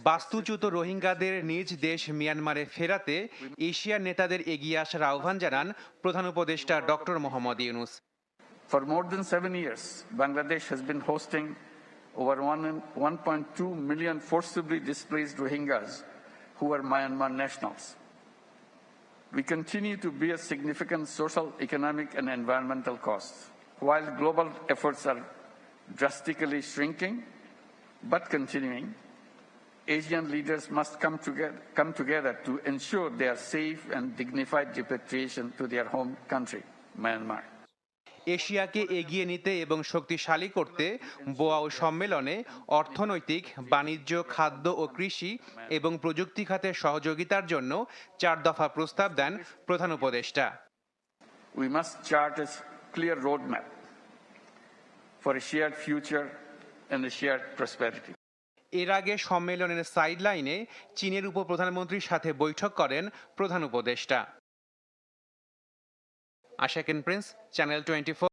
বাস্তুচ্যুত রোহিঙ্গাদের নিজ দেশ মিয়ানমারে ফেরাতে এশিয়ার নেতাদের এগিয়ে আসার আহ্বান জানান প্রধান উপদেষ্টা doctor Mohammad Yunus. For more than 7 years, Bangladesh has been hosting over 1.2 million forcibly displaced Rohingyas who are Myanmar nationals. We continue to bear significant social, economic, and environmental costs. While global efforts are drastically shrinking but continuing, Asian leaders must come together to ensure their safe and dignified repatriation to their home country, Myanmar. এশিয়াকে এগিয়ে নিতে এবং শক্তিশালী করতে Boao সম্মেলনে অর্থনৈতিক, বাণিজ্য, খাদ্য ও কৃষি এবং প্রযুক্তি খাতে সহযোগিতার জন্য 4 দফা প্রস্তাব দেন প্রধান উপদেষ্টা। We must chart a clear roadmap for a shared future and a shared prosperity. এর আগে সম্মেলনের সাইডলাইনে চীনের উপপ্রধানমন্ত্রীর সাথে বৈঠক করেন প্রধান উপদেষ্টা। আশাকিন প্রিন্স, চ্যানেল 24।